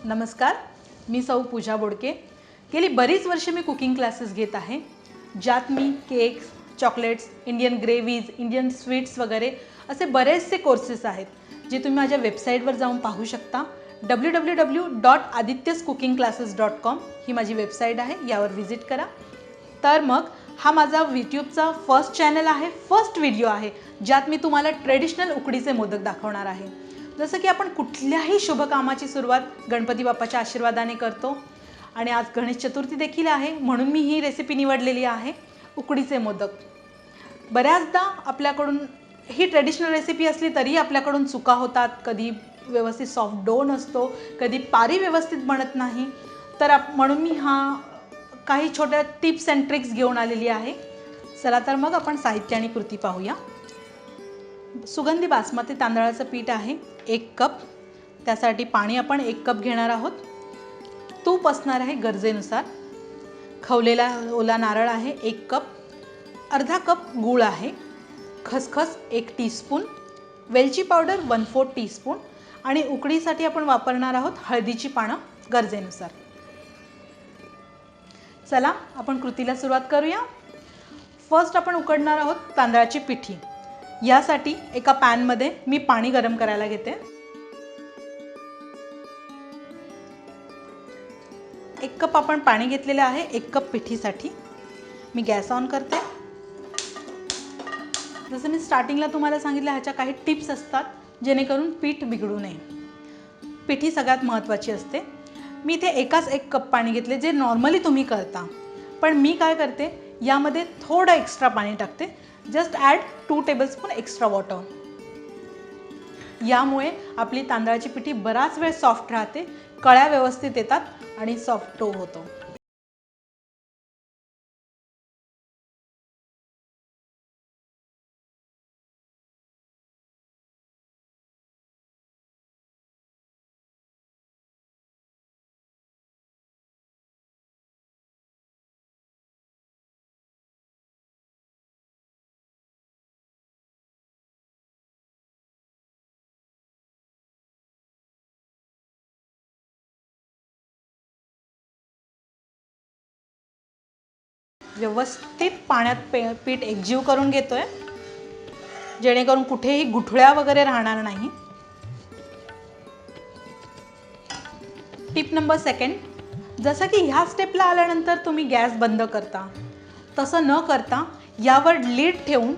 नमस्कार, मी सौ पूजा बोडके। गेली बरीच वर्षे मी कुकिंग क्लासेस घेत आहे, ज्यात मी cakes, chocolates, Indian gravies, Indian sweets वगैरे असे बरेचसे कोर्सेस आहेत जे तुम्ही माझ्या वेबसाईटवर जाऊन पाहू शकता। www.adityascookingclasses.com ही माझी वेबसाईट आहे, यावर विजिट करा। तर मग हा माझा यूट्यूबचा फर्स्ट चॅनल आहे, फर्स्ट व्हिडिओ आहे ज्यात मी तुम्हाला ट्रेडिशनल उकडीचे मोदक दाखवणार आहे। जसं की आपण कुठल्याही शुभ कामाची सुरुवात गणपती बाप्पाच्या आशीर्वादाने करतो आणि आज गणेश चतुर्थी देखील आहे, म्हणून मी ही रेसिपी निवडलेली आहे, उकडीचे मोदक। बऱ्याचदा आपल्याकडून ही ट्रेडिशनल रेसिपी असली तरी आपल्याकडून चुका होतात, कधी व्यवस्थित सॉफ्ट डो नसतो, कधी पारी व्यवस्थित बनत नाही। तर म्हणून मी काही छोट्या टिप्स अँड ट्रिक्स घेऊन आलेली आहे। चला तर मग आपण साहित्य आणि कृती पाहूया। सुगंधी बासमती तांदळाचं पीठ आहे 1 कप, त्यासाठी पाणी आपण 1 कप घेणार आहोत। तूप असणार आहे गरजेनुसार। खवलेला ओला नारळ आहे 1 कप, अर्धा कप गूळ आहे, खसखस 1 टीस्पून, वेलची पावडर 1/4 टीस्पून आणि उकडीसाठी आपण वापरणार आहोत हळदीची पानं गरजेनुसार। चला आपण कृतीला सुरुवात करूया। फर्स्ट आपण उकडणार आहोत तांदळाची पिठी। यासाठी एका पॅन मध्ये मी पाणी गरम करायला घेते। 1 कप आपण पाणी घेतलेले आहे 1 कप पिठीसाठी। मी गॅस ऑन करते। जसं मी स्टार्टिंगला तुम्हाला सांगितलं, ह्याच्या काही टिप्स असतात जेणेकरून पीठ बिघडू नये। पिठी सगळ्यात महत्त्वाची असते। मी इथे एकाच 1 कप पाणी घेतले, जे नॉर्मली तुम्ही करता, पण मी काय करते यामध्ये थोडं एक्स्ट्रा पाणी टाकते। Just add 2 tablespoon extra water. यामुळे आपली तांदळाची पिठी बराच वेळ सॉफ्ट राहते, कळ्या व्यवस्थित येतात आणि सॉफ्ट डो होतो। व्यवस्थित पाण्यात पीठ एकजीव करून घेतोय, जेणेकरून कुठेही गुठळ्या वगैरे राहणार नाही। टिप नंबर 2, जसं की ह्या स्टेपला आल्यानंतर तुम्ही गॅस बंद करता, तसं न करता यावर लीड ठेवून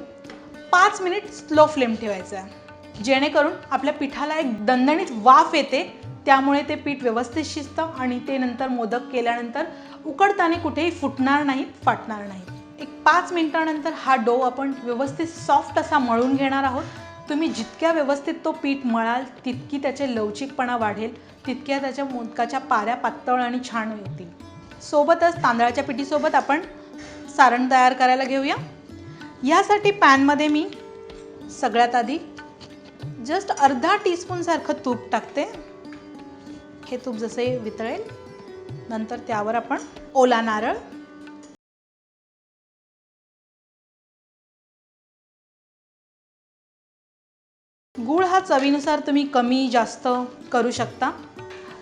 5 मिनिट स्लो फ्लेम ठेवायचा आहे, जेणेकरून आपल्या पिठाला एक दणदणीत वाफ येते। त्यामुळे ते पीठ व्यवस्थित शिजतं आणि ते नंतर मोदक केल्यानंतर उकडताना कुठेही फुटणार नाहीत, फाटणार नाहीत। एक 5 मिनिटानंतर हा डो आपण व्यवस्थित सॉफ्ट असा मळून घेणार आहोत। तुम्ही जितक्या व्यवस्थित तो पीठ मळाल तितकी त्याचे लवचिकपणा वाढेल, तितक्या त्याच्या मोदकाच्या पाऱ्या पातळ आणि छान होतील। सोबतच तांदळाच्या पिठीसोबत आपण सारण तयार करायला घेऊया। यासाठी पॅनमध्ये मी सगळ्यात आधी जस्ट अर्धा टीस्पून सारखं तूप टाकते। हे तूप जसे वितळेल नंतर त्यावर आपण ओला नारळ, गूळ हा चवीनुसार तुम्ही कमी जास्त करू शकता।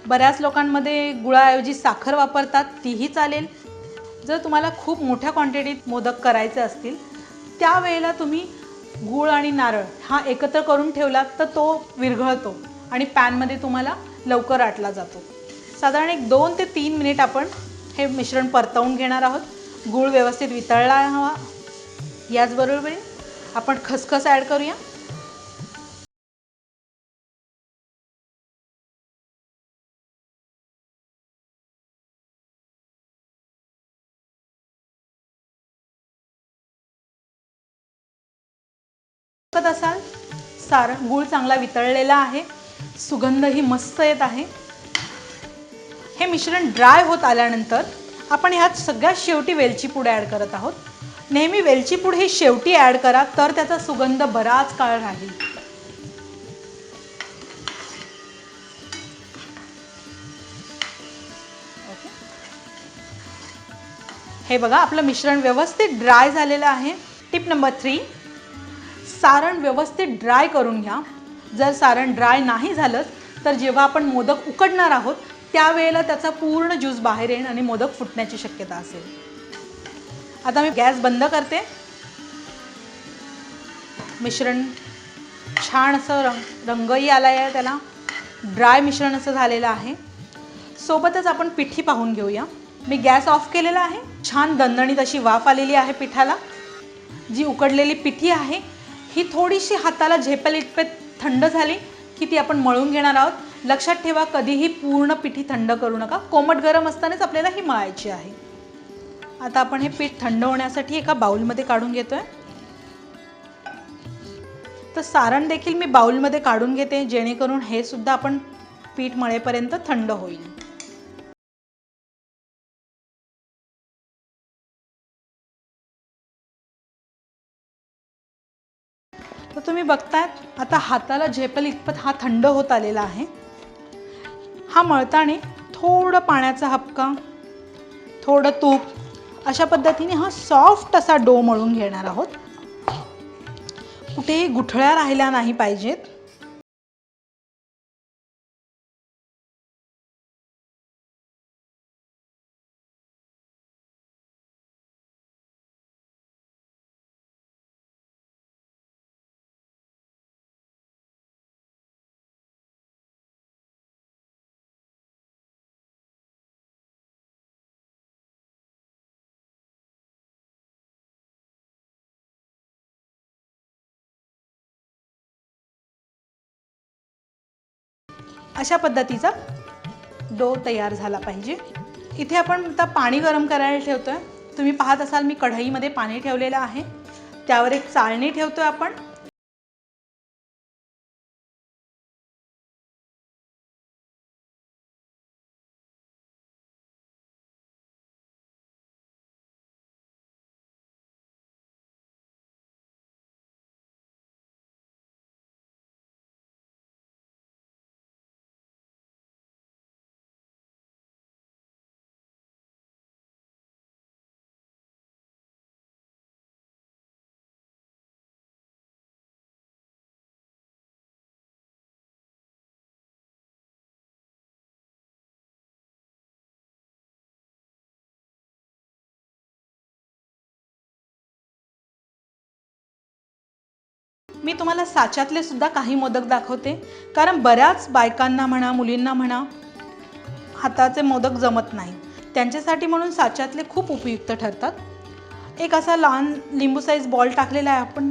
बऱ्याच लोकांमध्ये गुळाऐवजी साखर वापरतात, तीही चालेल। जर तुम्हाला खूप मोठ्या क्वांटिटीत मोदक करायचे असतील त्यावेळेला तुम्ही गूळ आणि नारळ हा एकत्र करून ठेवलात तर तो विरघळतो आणि पॅनमध्ये तुम्हाला लवकर आटला जातो। साधारण एक 2 ते 3 मिनिट आपण हे मिश्रण परतवून घेणार आहोत। गूळ व्यवस्थित वितळला हवा। याचबरोबर आपण खसखस ॲड करूया। असाल सारण गूळ चांगला वितळलेला आहे, सुगंधही मस्त येत आहे। हे मिश्रण ड्राय होत आल्यानंतर आपण ह्यात सगळ्यात शेवटी वेलची पूड ॲड करत आहोत। नेहमी वेलची पूड ही शेवटी ॲड करा, तर त्याचा सुगंध बराच काळ राहील। हे बघा, आपलं मिश्रण व्यवस्थित ड्राय झालेलं आहे। टिप नंबर 3, सारण व्यवस्थित ड्राय करून घ्या। जर सारण ड्राय नाही झालं तर जेव्हा आपण मोदक उकडणार आहोत त्यावेळेला त्याचा पूर्ण ज्यूस बाहेर येईल आणि मोदक फुटण्याची शक्यता असेल. आता मी गॅस बंद करते. मिश्रण छान असं रंगही आला आहे, त्याला ड्राय मिश्रण असं झालेलं आहे. सोबतच आपण पिठी पाहून घेऊया. मी गॅस ऑफ केलेला आहे. छान दणदणीत अशी वाफ आलेली आहे पिठाला. जी उकडलेली पिठी आहे ही थोडीशी हाताला झेपेल इतपत थंड झाली की ती आपण मळून घेणार आहोत. लक्षात ठेवा, कधीही पूर्ण पिठी थंड करू नका. कोमट गरम असतानाच आपल्याला ही मळायची आहे. आता आपण हे पीठ थंड होण्यासाठी एका बाउलमध्ये काढून घेतोय. तर सारण देखील मी बाउलमध्ये काढून घेते, जेणेकरून हे सुद्धा आपण पीठ मळेपर्यंत थंड होईल. तर तुम्ही बघतायत आता हाताला झेपेल इतपत हा थंड होत आलेला आहे. हा मळताना थोडं पाण्याचा हबका, थोडं तूप, अशा पद्धतीने हा सॉफ्ट असा डो मळून घेणार आहोत. कुठेही गुठळ्या राहिल्या नाही पाहिजेत. अशा पद्धतीचा डो तयार झाला पाहिजे. इथे आपण आता पाणी गरम करायला ठेवतोय. तुम्ही पाहत असाल मी कढईमध्ये पाणी ठेवलेलं आहे. त्यावर एक चाळणी ठेवतोय आपण. मी तुम्हाला साच्यातले सुद्धा काही मोदक दाखवते, कारण बऱ्याच बायकांना म्हणा, मुलींना म्हणा, हाताचे मोदक जमत नाही. त्यांच्यासाठी म्हणून साच्यातले खूप उपयुक्त ठरतात. एक असा लहान लिंबू साईज बॉल टाकलेला आहे आपण.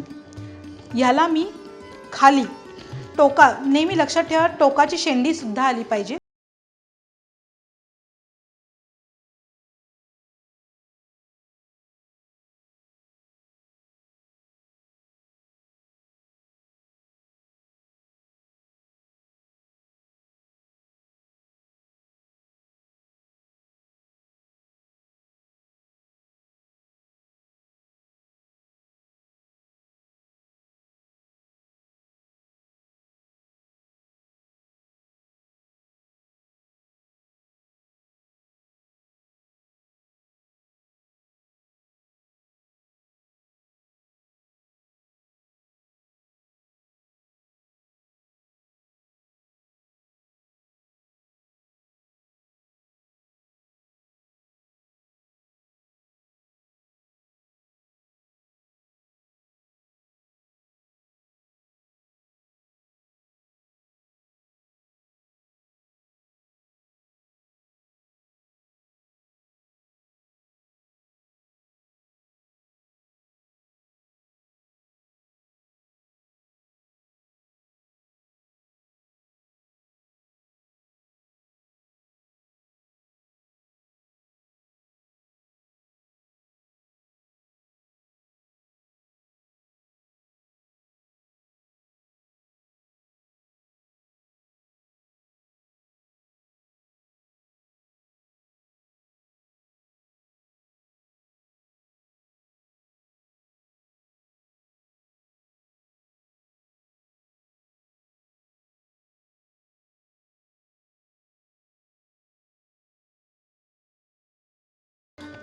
ह्याला मी खाली टोका, नेहमी लक्षात ठेवा टोकाची शेंडी सुद्धा आली पाहिजे.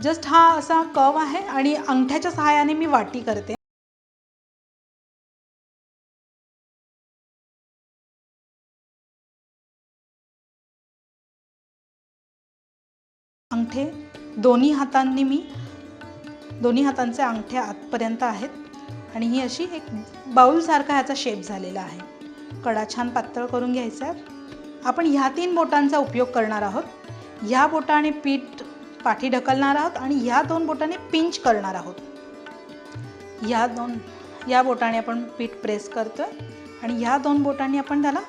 जस्ट हा असा कव आहे आणि अंगठ्याच्या सहाय्याने मी वाटी करते. अंगठे दोन्ही हातांचे अंगठे आतपर्यंत आहेत आणि ही अशी एक बाउलसारखा ह्याचा शेप झालेला आहे. कडा छान पातळ करून घ्यायचा आहे. आपण ह्या 3 बोटांचा उपयोग करणार आहोत. ह्या बोटाने पीठ पाठी ढकलणार आहोत आणि ह्या 2 बोटाने पिंच करणार आहोत. या बोटाने आपण पीठ प्रेस करतोय आणि ह्या 2 बोटांनी आपण त्याला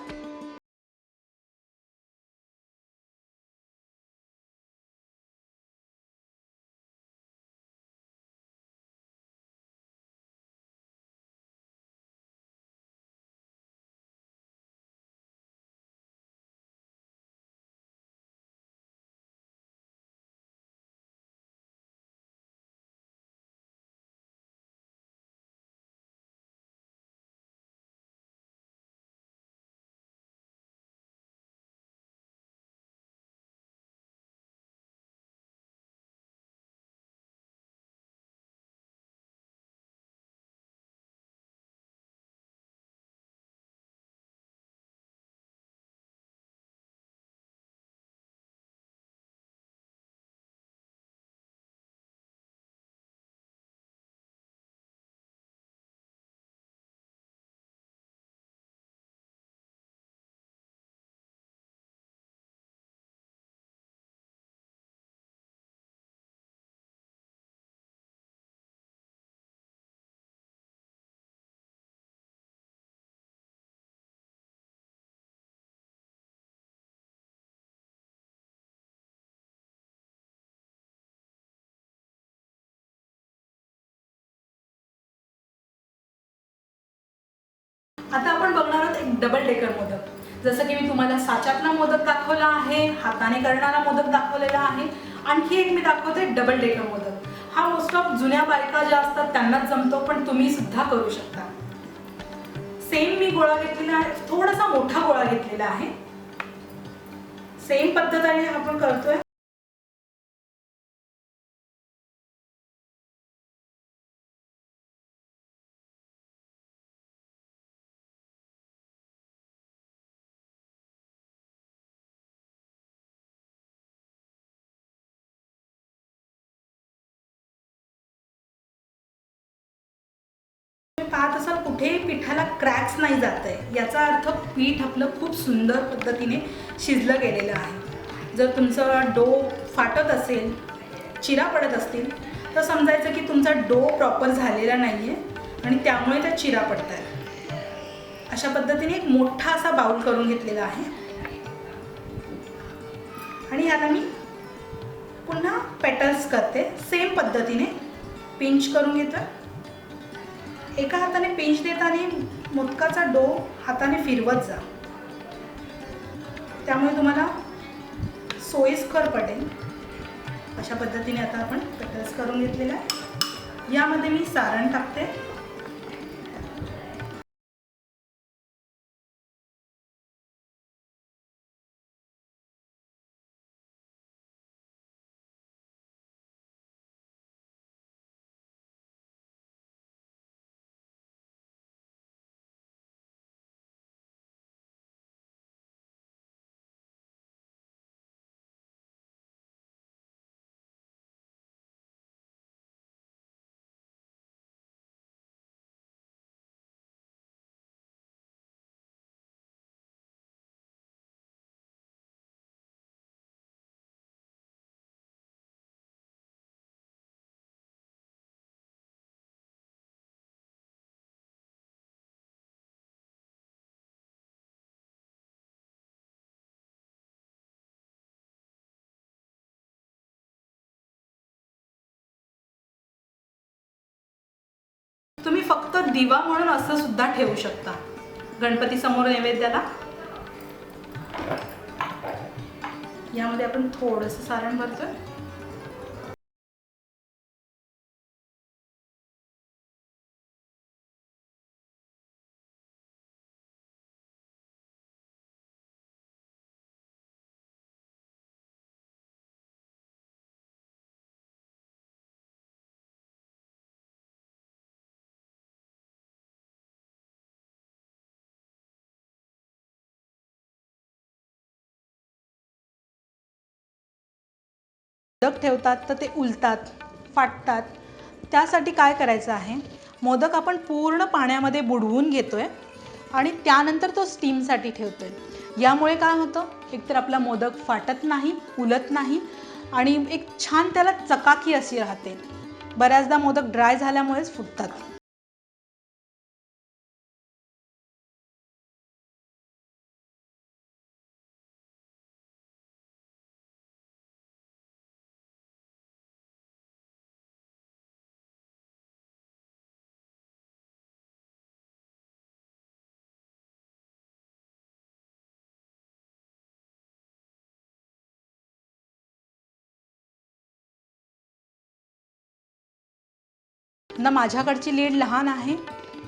आता आपण बघणार आहोत एक डबल डेकर मोदक. जसं की मी तुम्हाला साच्यातला मोदक दाखवला आहे, हाताने करणारा मोदक दाखवलेला आहे, आणखी एक मी दाखवते डबल डेकर मोदक. हा मोस्ट ऑफ जुन्या बायका ज्या असतात त्यांनाच जमतो, पण तुम्ही सुद्धा करू शकता. सेम मी गोळा घेतलेला आहे, थोडासा मोठा गोळा घेतलेला आहे. सेम पद्धतीने आपण करतोय. पाहत असाल कुठेही पिठाला क्रॅक्स नाही जात आहे, याचा अर्थ पीठ आपलं खूप सुंदर पद्धतीने शिजलं गेलेलं आहे. जर तुमचं डो फाटत असेल, चिरा पडत असतील, तर समजायचं की तुमचा डो प्रॉपर झालेला नाही आहे आणि त्यामुळे त्या चिरा पडत आहेत. अशा पद्धतीने एक मोठा असा बाउल करून घेतलेला आहे आणि याला मी पुन्हा पेटल्स करते. सेम पद्धतीने पिंच करून घेतो. एका हाताने पिंच देताना मोदकाचा डो हाताने फिरवत जा, त्यामुळे तुम्हाला सोयीस्कर पडेल. अशा पद्धतीने आता आपण पेटल्स करून घेतलेला आहे. यामध्ये मी सारण टाकते. तुम्ही फक्त दिवा म्हणून असं सुद्धा ठेवू शकता गणपती समोर नैवेद्याला. यामध्ये आपण थोडंसं सारण भरतोय. मोदक ठेवतात तर ते उलतात, फाटतात. त्यासाठी काय करायचं आहे, मोदक आपण पूर्ण पाण्यामध्ये बुडवून घेतोय आणि त्यानंतर तो स्टीमसाठी ठेवतोय. यामुळे काय होतं, एकतर आपला मोदक फाटत नाही, उलत नाही आणि एक छान त्याला चकाकी अशी राहते. बऱ्याचदा मोदक ड्राय झाल्यामुळेच फुटतात. ना माझ्याकडची लीड लहान आहे,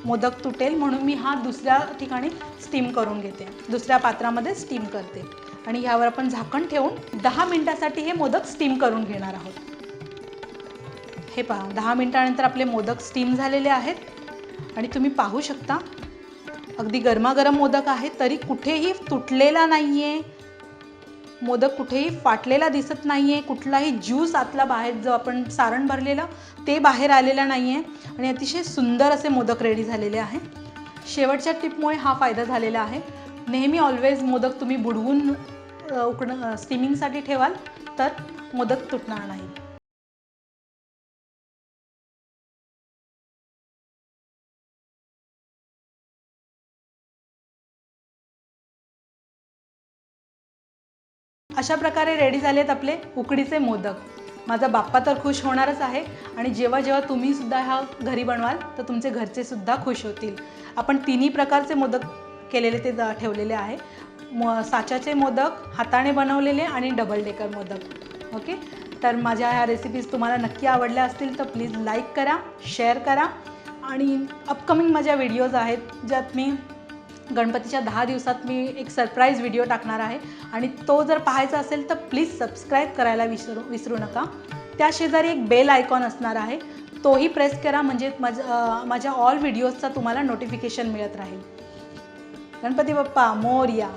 मोदक तुटेल म्हणून मी हा दुसऱ्या ठिकाणी स्टीम करून घेते. दुसऱ्या पात्रामध्ये स्टीम करते आणि ह्यावर आपण झाकण ठेवून 10 मिनिटासाठी हे मोदक स्टीम करून घेणार आहोत. हे पहा, 10 मिनिटानंतर आपले मोदक स्टीम झालेले आहेत आणि तुम्ही पाहू शकता अगदी गरमागरम मोदक आहे, तरी कुठेही तुटलेला नाही आहे. मोदक कुठेही फाटलेला दिसत नाही आहे. कुठलाही ज्यूस आतला बाहेर जो आपण सारण भरलेलं ते बाहेर आलेलं नाही आहे आणि अतिशय सुंदर असे मोदक रेडी झालेले आहे. शेवटच्या टिपमुळे हा फायदा झालेला आहे. नेहमी ऑलवेज मोदक तुम्ही बुडवून स्टीमिंगसाठी ठेवाल तर मोदक तुटणार नाही. अशा प्रकारे रेडी झालेत आपले उकडीचे मोदक. माझा बाप्पा तर खुश होणारच आहे आणि जेव्हा जेव्हा तुम्ही सुद्धा हा घरी बनवाल तर तुमचे घरचे सुद्धा खुश होतील. आपण तिन्ही प्रकारचे मोदक केलेले ते ठेवलेले आहे. साच्याचे मोदक, हाताने बनवलेले आणि डबल डेकर मोदक. ओके, तर माझ्या ह्या रेसिपीज तुम्हाला नक्की आवडल्या असतील तर प्लीज लाईक करा, शेअर करा आणि अपकमिंग माझ्या व्हिडिओज आहेत ज्यात मी गणपतीच्या 10 दिवसात मी एक सरप्राईज व्हिडिओ टाकणार आहे आणि तो जर पाहायचा असेल तर प्लीज सबस्क्राईब करायला विसरू नका. त्या शेजारी एक बेल आयकॉन असणार आहे, तोही प्रेस करा म्हणजे माझ्या ऑल व्हिडिओजचा तुम्हाला नोटिफिकेशन मिळत राहील. गणपती बाप्पा मोरया.